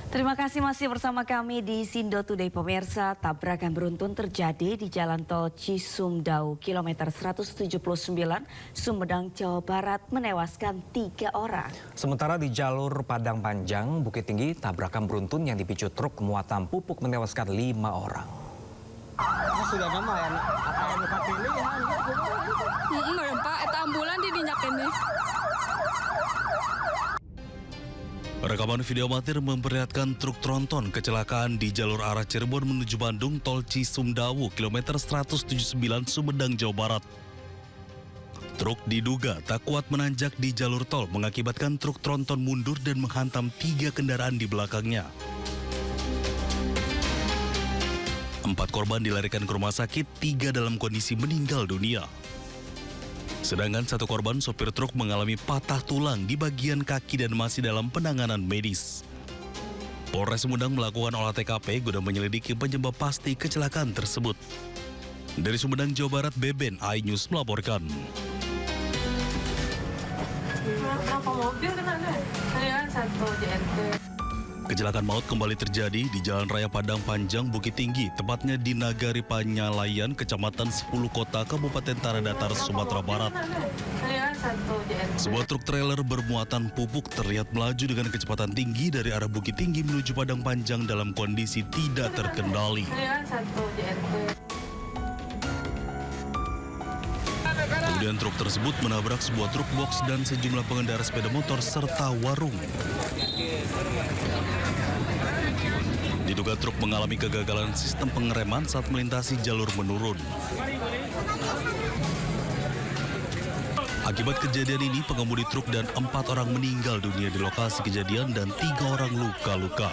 Terima kasih masih bersama kami di Sindo Today pemirsa. Tabrakan beruntun terjadi di Jalan Tol Cisumdawu kilometer 179 Sumedang, Jawa Barat menewaskan 3 orang. Sementara di jalur Padang Panjang, Bukit Tinggi, tabrakan beruntun yang dipicu truk muatan pupuk menewaskan 5 orang. Sudah nama ya, apa yang pilih ya? Pak, eta ambulan didinyakeun nih. Rekaman video amatir memperlihatkan truk tronton kecelakaan di jalur arah Cirebon menuju Bandung tol Cisumdawu kilometer 179 Sumedang, Jawa Barat. Truk diduga tak kuat menanjak di jalur tol mengakibatkan truk tronton mundur dan menghantam 3 kendaraan di belakangnya. 4 korban dilarikan ke rumah sakit, 3 dalam kondisi meninggal dunia. Sedangkan 1 korban sopir truk mengalami patah tulang di bagian kaki dan masih dalam penanganan medis. Polres Sumedang melakukan olah TKP guna menyelidiki penyebab pasti kecelakaan tersebut. Dari Sumedang, Jawa Barat, Beben, iNews melaporkan. Kenapa mobil kena deh? Saya satu JNT. Kecelakaan maut kembali terjadi di Jalan Raya Padang Panjang, Bukit Tinggi, tepatnya di Nagari Panyalayan, Kecamatan 10 Kota, Kabupaten Tanah Datar, Sumatera Barat. Saya satu JNT. Sebuah truk trailer bermuatan pupuk terlihat melaju dengan kecepatan tinggi dari arah Bukit Tinggi menuju Padang Panjang dalam kondisi tidak terkendali. Saya satu JNT. Kemudian truk tersebut menabrak sebuah truk box dan sejumlah pengendara sepeda motor serta warung. Diduga truk mengalami kegagalan sistem pengereman saat melintasi jalur menurun. Akibat kejadian ini, pengemudi truk dan 4 orang meninggal dunia di lokasi kejadian dan 3 orang luka-luka.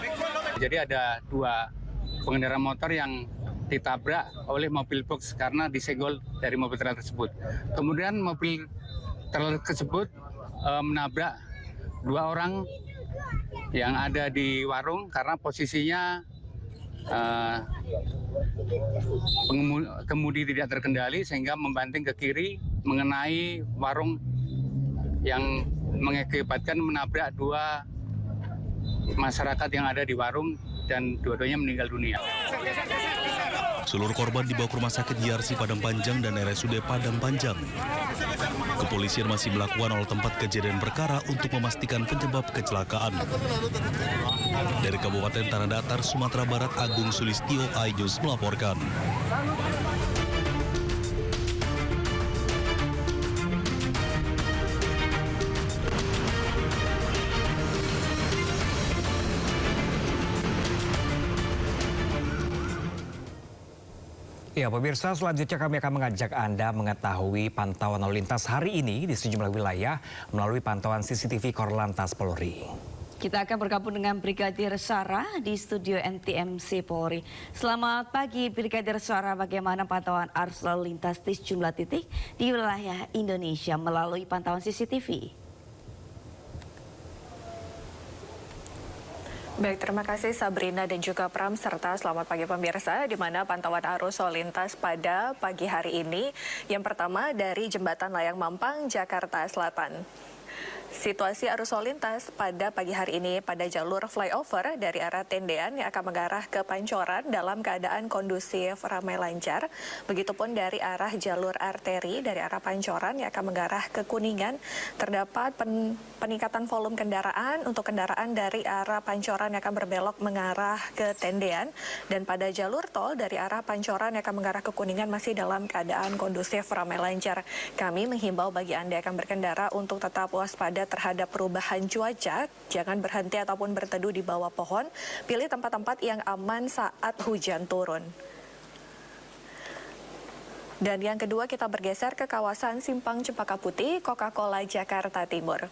Jadi ada 2 pengendara motor yang ditabrak oleh mobil box karena disenggol dari mobil trailer tersebut. Kemudian mobil trailer tersebut menabrak 2 orang yang ada di warung karena posisinya kemudi tidak terkendali sehingga membanting ke kiri mengenai warung yang mengakibatkan menabrak 2 masyarakat yang ada di warung dan dua-duanya meninggal dunia. Seluruh korban dibawa ke rumah sakit JRC Padang Panjang dan RSUD Padang Panjang. Kepolisian masih melakukan olah tempat kejadian perkara untuk memastikan penyebab kecelakaan. Dari Kabupaten Tanah Datar, Sumatera Barat, Agung Sulistyo, iNews melaporkan. Ya pemirsa, selanjutnya kami akan mengajak Anda mengetahui pantauan lalu lintas hari ini di sejumlah wilayah melalui pantauan CCTV Korlantas Polri. Kita akan bergabung dengan Brigadir Sarah di studio NTMC Polri. Selamat pagi Brigadir Sarah, bagaimana pantauan arus lalu lintas di sejumlah titik di wilayah Indonesia melalui pantauan CCTV? Baik, terima kasih Sabrina dan juga Pram, serta selamat pagi pemirsa, di mana pantauan arus lalu lintas pada pagi hari ini. Yang pertama dari Jembatan Layang Mampang, Jakarta Selatan. Situasi arus lalu lintas pada pagi hari ini pada jalur flyover dari arah Tendean yang akan mengarah ke Pancoran dalam keadaan kondusif, ramai lancar. Begitupun dari arah jalur arteri dari arah Pancoran yang akan mengarah ke Kuningan, terdapat peningkatan volume kendaraan untuk kendaraan dari arah Pancoran yang akan berbelok mengarah ke Tendean. Dan pada jalur tol dari arah Pancoran yang akan mengarah ke Kuningan masih dalam keadaan kondusif, ramai lancar. Kami menghimbau bagi Anda yang akan berkendara untuk tetap waspada terhadap perubahan cuaca, jangan berhenti ataupun berteduh di bawah pohon, pilih tempat-tempat yang aman saat hujan turun. Dan yang kedua, kita bergeser ke kawasan Simpang Cempaka Putih, Coca-Cola, Jakarta Timur.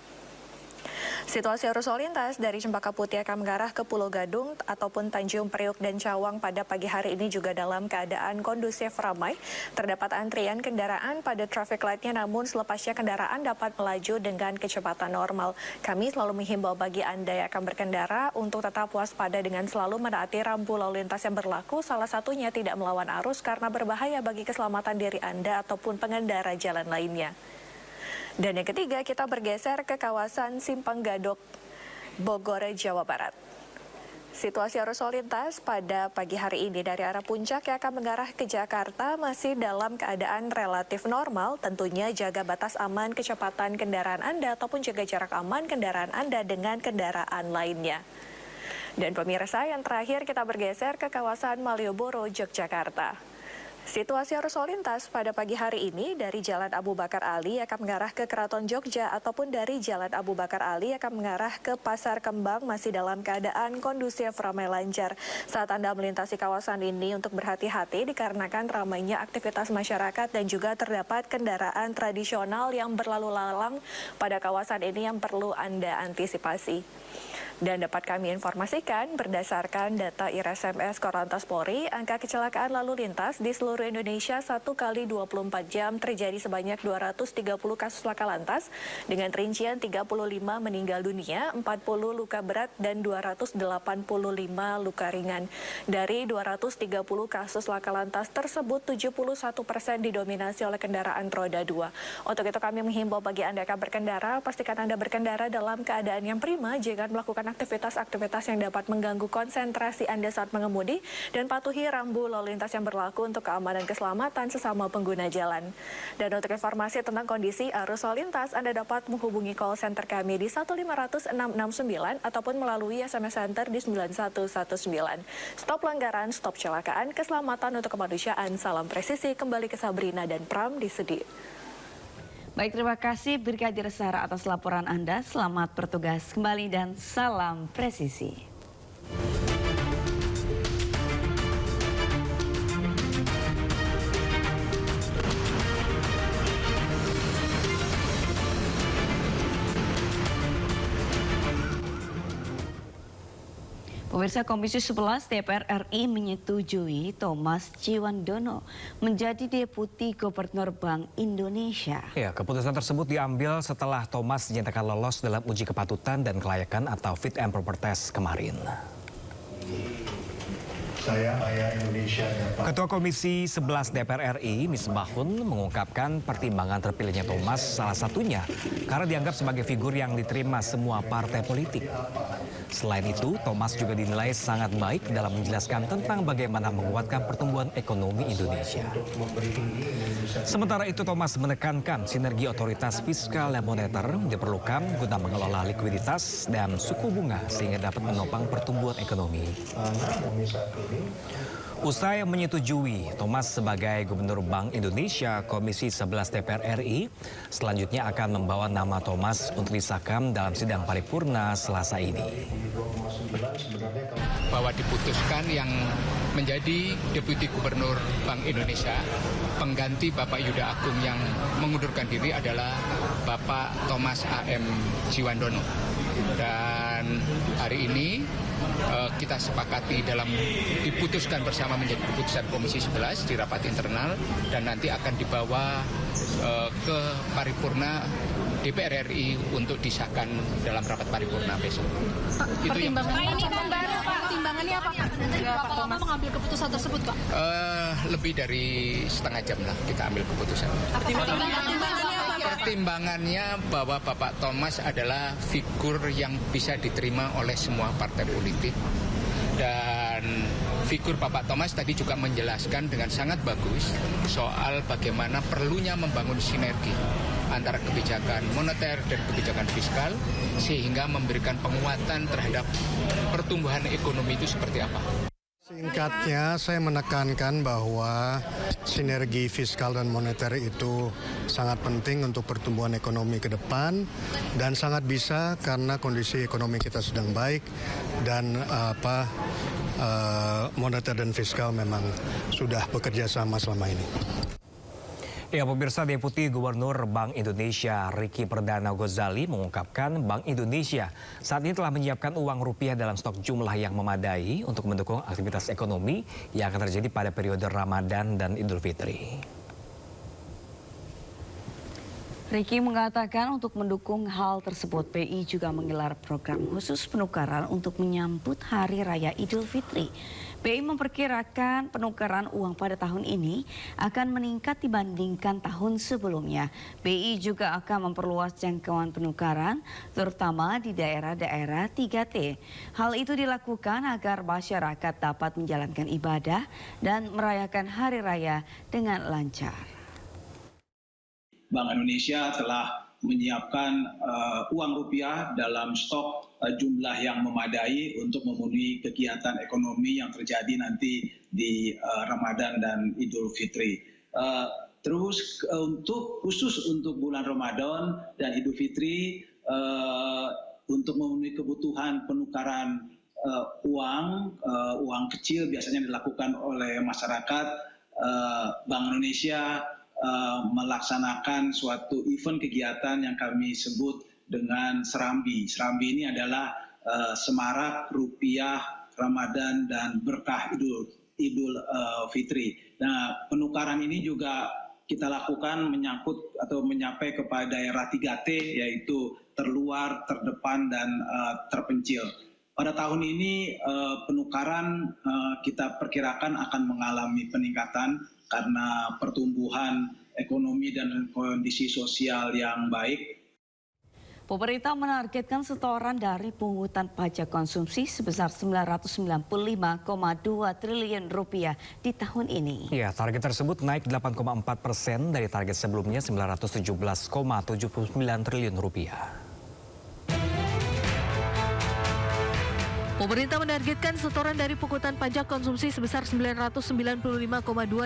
Situasi arus lalu lintas dari Cempaka Putih akan mengarah ke Pulau Gadung ataupun Tanjung Priuk dan Cawang pada pagi hari ini juga dalam keadaan kondusif ramai. Terdapat antrian kendaraan pada traffic light-nya, namun selepasnya kendaraan dapat melaju dengan kecepatan normal. Kami selalu menghimbau bagi Anda yang akan berkendara untuk tetap waspada dengan selalu menaati rambu lalu lintas yang berlaku, salah satunya tidak melawan arus karena berbahaya bagi keselamatan diri Anda ataupun pengendara jalan lainnya. Dan yang ketiga, kita bergeser ke kawasan Simpang Gadok, Bogor, Jawa Barat. Situasi arus lalu lintas pada pagi hari ini dari arah puncak yang akan mengarah ke Jakarta masih dalam keadaan relatif normal. Tentunya jaga batas aman kecepatan kendaraan Anda ataupun jaga jarak aman kendaraan Anda dengan kendaraan lainnya. Dan pemirsa, yang terakhir kita bergeser ke kawasan Malioboro, Yogyakarta. Situasi arus lalu lintas pada pagi hari ini dari Jalan Abu Bakar Ali akan mengarah ke Keraton Jogja ataupun dari Jalan Abu Bakar Ali akan mengarah ke Pasar Kembang masih dalam keadaan kondusif, ramai lancar. Saat Anda melintasi kawasan ini untuk berhati-hati dikarenakan ramainya aktivitas masyarakat dan juga terdapat kendaraan tradisional yang berlalu lalang pada kawasan ini yang perlu Anda antisipasi. Dan dapat kami informasikan berdasarkan data IRSMS Korlantas Polri, angka kecelakaan lalu lintas di seluruh Indonesia 1 kali 24 jam terjadi sebanyak 230 kasus laka lantas dengan rincian 35 meninggal dunia, 40 luka berat dan 285 luka ringan. Dari 230 kasus laka lantas tersebut 71% didominasi oleh kendaraan roda 2. Untuk itu kami menghimbau bagi Anda yang akan berkendara, pastikan Anda berkendara dalam keadaan yang prima, jangan melakukan aktivitas-aktivitas yang dapat mengganggu konsentrasi Anda saat mengemudi dan patuhi rambu lalu lintas yang berlaku untuk keamanan dan keselamatan sesama pengguna jalan. Dan untuk informasi tentang kondisi arus lalu lintas, Anda dapat menghubungi call center kami di 1500669 ataupun melalui SMS Center di 9119. Stop pelanggaran, stop kecelakaan, keselamatan untuk kemanusiaan. Salam presisi, kembali ke Sabrina dan Pram di studio. Baik, terima kasih Brigadir Sarah atas laporan Anda. Selamat bertugas kembali dan salam presisi. Pemirsa, Komisi 11 DPR RI menyetujui Thomas Ciwandono menjadi Deputi Gubernur Bank Indonesia. Ya, keputusan tersebut diambil setelah Thomas dinyatakan lolos dalam uji kepatutan dan kelayakan atau fit and proper test kemarin. Saya Ayah Indonesia dapat. Ketua Komisi 11 DPR RI, Misbahun, mengungkapkan pertimbangan terpilihnya Thomas salah satunya karena dianggap sebagai figur yang diterima semua partai politik. Selain itu, Thomas juga dinilai sangat baik dalam menjelaskan tentang bagaimana menguatkan pertumbuhan ekonomi Indonesia. Sementara itu, Thomas menekankan sinergi otoritas fiskal dan moneter diperlukan guna mengelola likuiditas dan suku bunga sehingga dapat menopang pertumbuhan ekonomi. Usai menyetujui Thomas sebagai Gubernur Bank Indonesia, Komisi 11 DPR RI selanjutnya akan membawa nama Thomas untuk disahkan dalam sidang paripurna Selasa ini. Bahwa diputuskan yang menjadi Deputi Gubernur Bank Indonesia, pengganti Bapak Yuda Agung yang mengundurkan diri adalah Bapak Thomas A.M. Ciwandono. Dan hari ini kita sepakati dalam diputuskan bersama menjadi keputusan Komisi 11 di rapat internal dan nanti akan dibawa ke paripurna DPR RI untuk disahkan dalam rapat paripurna besok. Pertimbangannya apa, Pak? Berapa lama mengambil keputusan tersebut, Pak? Lebih dari setengah jam lah kita ambil keputusan. Pertimbangannya apa, Pak? Pertimbangannya bahwa Bapak Thomas adalah figur yang bisa diterima oleh semua partai politik. Dan figur Bapak Thomas tadi juga menjelaskan dengan sangat bagus soal bagaimana perlunya membangun sinergi antara kebijakan moneter dan kebijakan fiskal sehingga memberikan penguatan terhadap pertumbuhan ekonomi itu seperti apa. Singkatnya, saya menekankan bahwa sinergi fiskal dan moneter itu sangat penting untuk pertumbuhan ekonomi ke depan dan sangat bisa karena kondisi ekonomi kita sedang baik dan moneter dan fiskal memang sudah bekerja sama selama ini. Ya, pemirsa, Deputi Gubernur Bank Indonesia Ricky Perdana Ghazali mengungkapkan Bank Indonesia saat ini telah menyiapkan uang rupiah dalam stok jumlah yang memadai untuk mendukung aktivitas ekonomi yang akan terjadi pada periode Ramadan dan Idul Fitri. Ricky mengatakan untuk mendukung hal tersebut, BI juga menggelar program khusus penukaran untuk menyambut Hari Raya Idul Fitri. BI memperkirakan penukaran uang pada tahun ini akan meningkat dibandingkan tahun sebelumnya. BI juga akan memperluas jangkauan penukaran, terutama di daerah-daerah 3T. Hal itu dilakukan agar masyarakat dapat menjalankan ibadah dan merayakan Hari Raya dengan lancar. Bank Indonesia telah menyiapkan uang rupiah dalam stok jumlah yang memadai untuk memenuhi kegiatan ekonomi yang terjadi nanti di Ramadan dan Idul Fitri. Terus khusus untuk bulan Ramadan dan Idul Fitri, untuk memenuhi kebutuhan penukaran uang kecil biasanya dilakukan oleh masyarakat, Bank Indonesia melaksanakan suatu event kegiatan yang kami sebut dengan Serambi. Serambi ini adalah semarak rupiah Ramadan dan berkah Idul Fitri. Nah, penukaran ini juga kita lakukan menyangkut atau menyampai kepada daerah 3T, yaitu terluar, terdepan, dan terpencil. Pada tahun ini penukaran kita perkirakan akan mengalami peningkatan karena pertumbuhan ekonomi dan kondisi sosial yang baik. Pemerintah menargetkan setoran dari pungutan pajak konsumsi sebesar 995,2 triliun rupiah di tahun ini. Ya, target tersebut naik 8,4% dari target sebelumnya 917,79 triliun rupiah. Pemerintah menargetkan setoran dari pungutan pajak konsumsi sebesar 995,2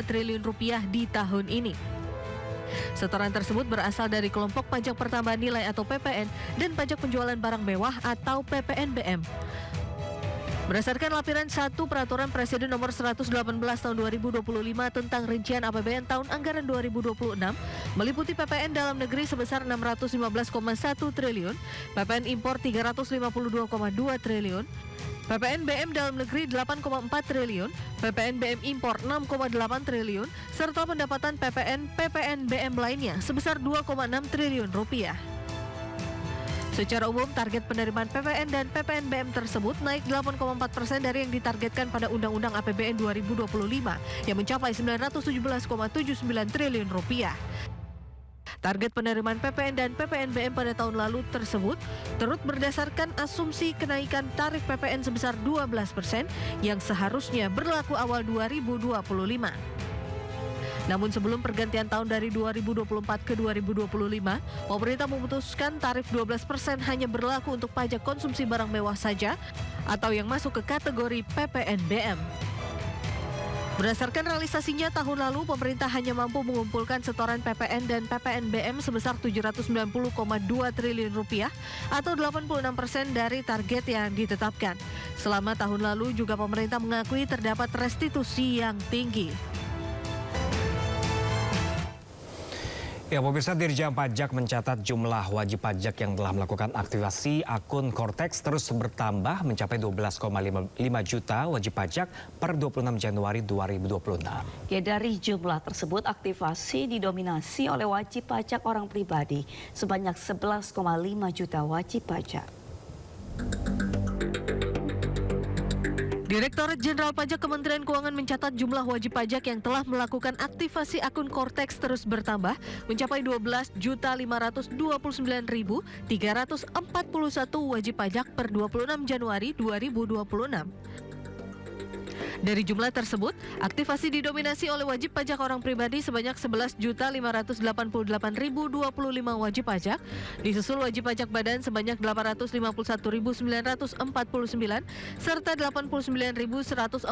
triliun rupiah di tahun ini. Setoran tersebut berasal dari kelompok pajak pertambahan nilai atau PPN dan pajak penjualan barang mewah atau PPNBM. Berdasarkan lampiran 1 Peraturan Presiden Nomor 118 Tahun 2025 tentang rincian APBN tahun anggaran 2026, meliputi PPN dalam negeri sebesar 615,1 triliun, PPN impor 352,2 triliun, PPN BM dalam negeri 8,4 triliun, PPN BM impor 6,8 triliun, serta pendapatan PPN BM lainnya sebesar 2,6 triliun rupiah. Secara umum, target penerimaan PPN dan PPN BM tersebut naik 8,4% dari yang ditargetkan pada Undang-Undang APBN 2025 yang mencapai 917,79 triliun rupiah. Target penerimaan PPN dan PPNBM pada tahun lalu tersebut turut berdasarkan asumsi kenaikan tarif PPN sebesar 12% yang seharusnya berlaku awal 2025. Namun sebelum pergantian tahun dari 2024 ke 2025, pemerintah memutuskan tarif 12% hanya berlaku untuk pajak konsumsi barang mewah saja atau yang masuk ke kategori PPNBM. Berdasarkan realisasinya tahun lalu, pemerintah hanya mampu mengumpulkan setoran PPN dan PPNBM sebesar 790,2 triliun rupiah atau 86% dari target yang ditetapkan. Selama tahun lalu juga pemerintah mengakui terdapat restitusi yang tinggi. Ya, pemirsa, Dirjen Pajak mencatat jumlah wajib pajak yang telah melakukan aktivasi akun Cortex terus bertambah mencapai 12,5 juta wajib pajak per 26 Januari 2026. Ya, dari jumlah tersebut aktivasi didominasi oleh wajib pajak orang pribadi sebanyak 11,5 juta wajib pajak. Direktorat Jenderal Pajak Kementerian Keuangan mencatat jumlah wajib pajak yang telah melakukan aktivasi akun Cortex terus bertambah mencapai 12.529.341 wajib pajak per 26 Januari 2026. Dari jumlah tersebut, aktivasi didominasi oleh wajib pajak orang pribadi sebanyak 11.588.025 wajib pajak, disusul wajib pajak badan sebanyak 851.949, serta 89.144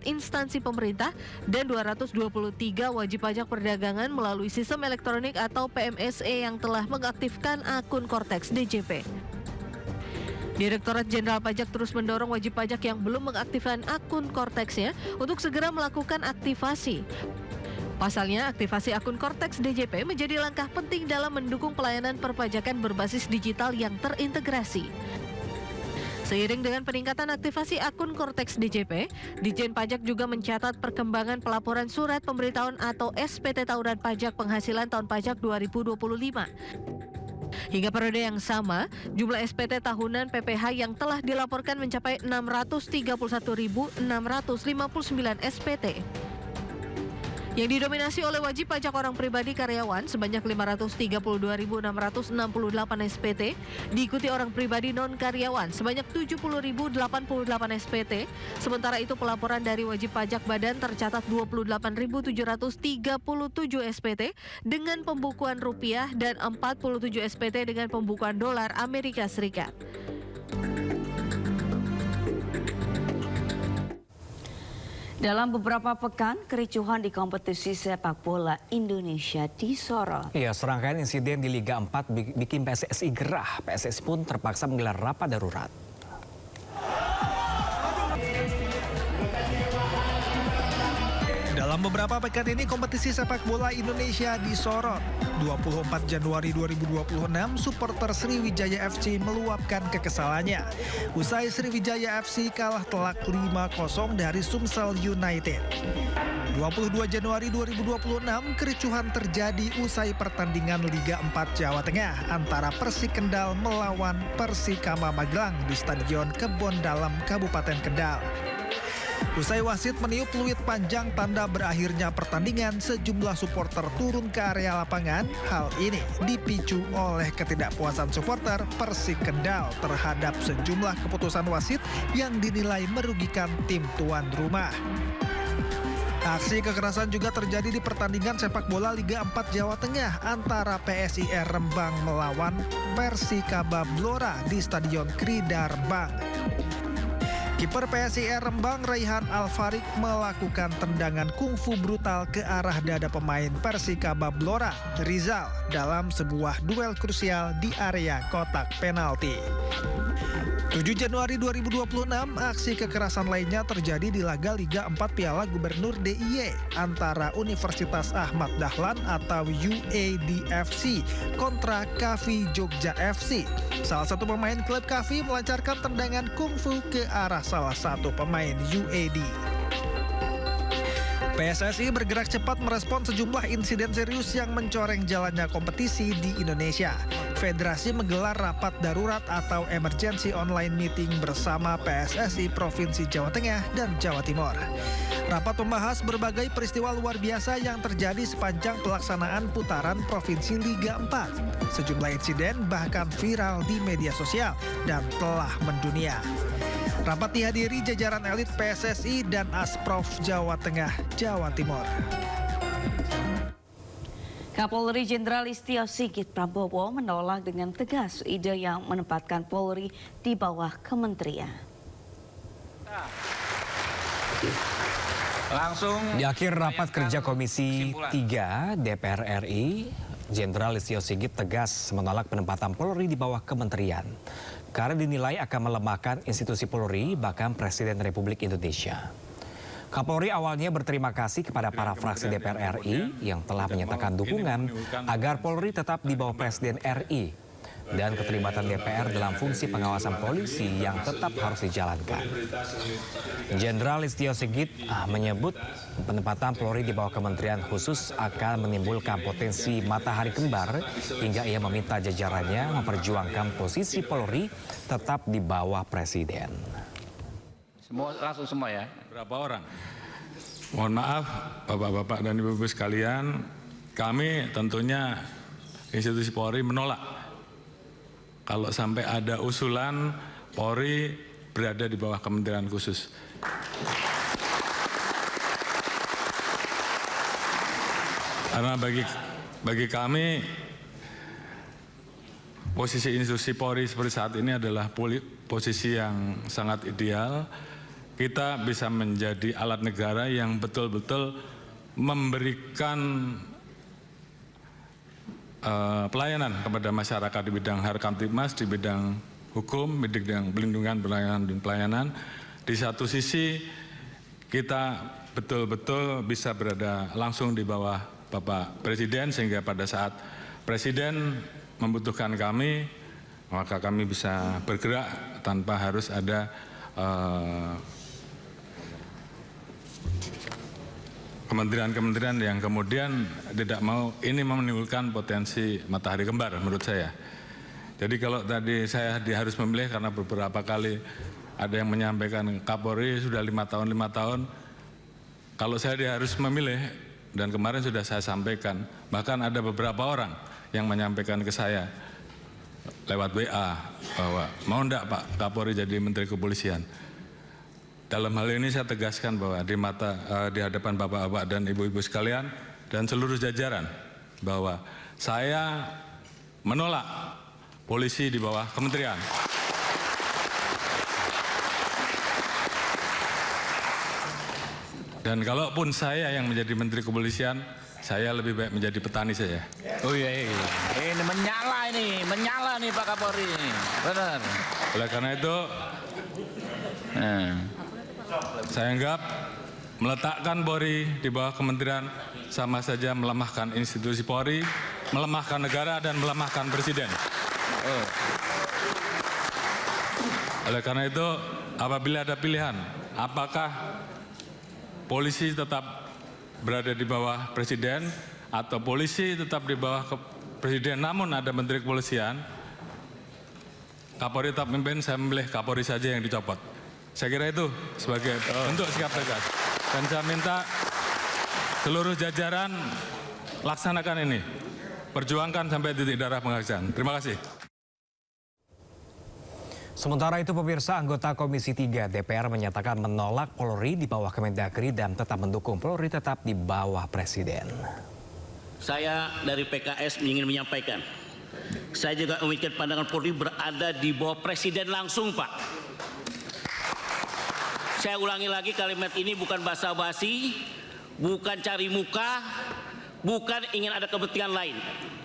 instansi pemerintah dan 223 wajib pajak perdagangan melalui sistem elektronik atau PMSE yang telah mengaktifkan akun Cortex DJP. Direktorat Jenderal Pajak terus mendorong wajib pajak yang belum mengaktifkan akun Cortex-nya untuk segera melakukan aktivasi. Pasalnya, aktivasi akun Cortex DJP menjadi langkah penting dalam mendukung pelayanan perpajakan berbasis digital yang terintegrasi. Seiring dengan peningkatan aktivasi akun Cortex DJP, Ditjen Pajak juga mencatat perkembangan pelaporan surat pemberitahuan atau SPT tahunan pajak penghasilan tahun pajak 2025. Hingga periode yang sama, jumlah SPT tahunan PPH yang telah dilaporkan mencapai 631.659 SPT. Yang didominasi oleh wajib pajak orang pribadi karyawan sebanyak 532.668 SPT, diikuti orang pribadi non-karyawan sebanyak 70.088 SPT, sementara itu pelaporan dari wajib pajak badan tercatat 28.737 SPT dengan pembukuan rupiah dan 47 SPT dengan pembukuan dolar Amerika Serikat. Dalam beberapa pekan, kericuhan di kompetisi sepak bola Indonesia disorot. Ya, serangkaian insiden di Liga 4 bikin PSSI gerah. PSSI pun terpaksa menggelar rapat darurat. Dalam beberapa pekan ini kompetisi sepak bola Indonesia disorot. 24 Januari 2026, supporter Sriwijaya FC meluapkan kekesalannya. Usai Sriwijaya FC kalah telak 5-0 dari Sumsel United. 22 Januari 2026, kericuhan terjadi usai pertandingan Liga 4 Jawa Tengah antara Persik Kendal melawan Persikama Magelang di Stadion Kebon Dalam, Kabupaten Kendal. Usai wasit meniup peluit panjang tanda berakhirnya pertandingan, sejumlah supporter turun ke area lapangan. Hal ini dipicu oleh ketidakpuasan supporter Persik Kendal terhadap sejumlah keputusan wasit yang dinilai merugikan tim tuan rumah. Aksi kekerasan juga terjadi di pertandingan sepak bola Liga 4 Jawa Tengah antara PSIR Rembang melawan Persikaba Blora di Stadion Krida Rembang. Kiper PSIR Rembang Raihan Alfarik melakukan tendangan kungfu brutal ke arah dada pemain Persikaba Blora Rizal dalam sebuah duel krusial di area kotak penalti. 7 Januari 2026, aksi kekerasan lainnya terjadi di laga Liga 4 Piala Gubernur DIY antara Universitas Ahmad Dahlan atau UADFC kontra KAVI Jogja FC. Salah satu pemain klub KAVI melancarkan tendangan kungfu ke arah salah satu pemain UAD. PSSI bergerak cepat merespon sejumlah insiden serius yang mencoreng jalannya kompetisi di Indonesia. Federasi menggelar rapat darurat atau emergency online meeting bersama PSSI Provinsi Jawa Tengah dan Jawa Timur. Rapat membahas berbagai peristiwa luar biasa yang terjadi sepanjang pelaksanaan putaran Provinsi Liga 4. Sejumlah insiden bahkan viral di media sosial dan telah mendunia. Rapat dihadiri jajaran elit PSSI dan Asprof Jawa Tengah, Jawa Timur. Kapolri Jenderal Listio Sigit Prabowo menolak dengan tegas ide yang menempatkan Polri di bawah kementerian. Di akhir rapat kerja Komisi 3 DPR RI, Jenderal Listio Sigit tegas menolak penempatan Polri di bawah kementerian karena dinilai akan melemahkan institusi Polri bahkan Presiden Republik Indonesia. Kapolri awalnya berterima kasih kepada para fraksi DPR RI yang telah menyatakan dukungan agar Polri tetap di bawah Presiden RI dan keterlibatan DPR dalam fungsi pengawasan polisi yang tetap harus dijalankan. Jenderal Listio Sigit menyebut penempatan Polri di bawah kementerian khusus akan menimbulkan potensi matahari kembar hingga ia meminta jajarannya memperjuangkan posisi Polri tetap di bawah Presiden. Langsung semua ya. Berapa orang? Mohon maaf Bapak-bapak dan Ibu-ibu sekalian, kami tentunya institusi Polri menolak kalau sampai ada usulan Polri berada di bawah kementerian khusus. Karena bagi kami posisi institusi Polri seperti saat ini adalah posisi yang sangat ideal. Kita bisa menjadi alat negara yang betul-betul memberikan pelayanan kepada masyarakat di bidang Harkamtibmas, di bidang hukum, di bidang pelindungan, pelayanan dan pelayanan. Di satu sisi kita betul-betul bisa berada langsung di bawah Bapak Presiden sehingga pada saat Presiden membutuhkan kami, maka kami bisa bergerak tanpa harus ada kementerian-kementerian yang kemudian tidak mau, ini menimbulkan potensi matahari kembar menurut saya. Jadi kalau tadi saya harus memilih karena beberapa kali ada yang menyampaikan Kapolri sudah 5 tahun, kalau saya harus memilih, dan kemarin sudah saya sampaikan, bahkan ada beberapa orang yang menyampaikan ke saya lewat WA bahwa mau enggak Pak Kapolri jadi Menteri Kepolisian. Dalam hal ini saya tegaskan bahwa di hadapan bapak-bapak dan ibu-ibu sekalian dan seluruh jajaran bahwa saya menolak polisi di bawah kementerian. Dan kalaupun saya yang menjadi Menteri Kepolisian, saya lebih baik menjadi petani saja. Oh iya, ini menyala nih Pak Kapolri, benar. Oleh karena itu, saya anggap meletakkan Polri di bawah kementerian sama saja melemahkan institusi Polri, melemahkan negara dan melemahkan presiden. Oleh karena itu, apabila ada pilihan, apakah polisi tetap berada di bawah presiden atau polisi tetap di bawah presiden namun ada Menteri Kepolisian, Kapolri tetap memimpin, saya memilih Kapolri saja yang dicopot. Saya kira itu sebagai bentuk sikap tegas. Dan saya minta seluruh jajaran laksanakan ini. Perjuangkan sampai titik darah penghabisan. Terima kasih. Sementara itu pemirsa, anggota Komisi 3 DPR menyatakan menolak Polri di bawah Kemendagri dan tetap mendukung Polri tetap di bawah Presiden. Saya dari PKS ingin menyampaikan, saya juga memikirkan pandangan Polri berada di bawah Presiden langsung, Pak. Saya ulangi lagi, kalimat ini bukan basa-basi, bukan cari muka, bukan ingin ada kepentingan lain.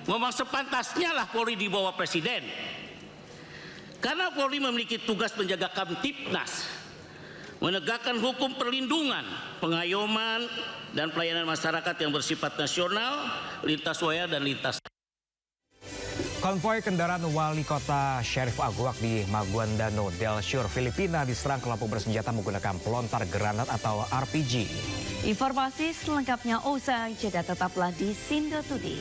Memang sepantasnya lah Polri di bawah Presiden. Karena Polri memiliki tugas menjaga Kamtipnas, menegakkan hukum perlindungan, pengayoman, dan pelayanan masyarakat yang bersifat nasional, lintas wilayah dan lintas. Konvoi kendaraan wali kota Syarif Aguak di Maguindano del Sur, Filipina diserang kelompok bersenjata menggunakan pelontar granat atau RPG. Informasi selengkapnya usai jeda, tetaplah di Sindo Today.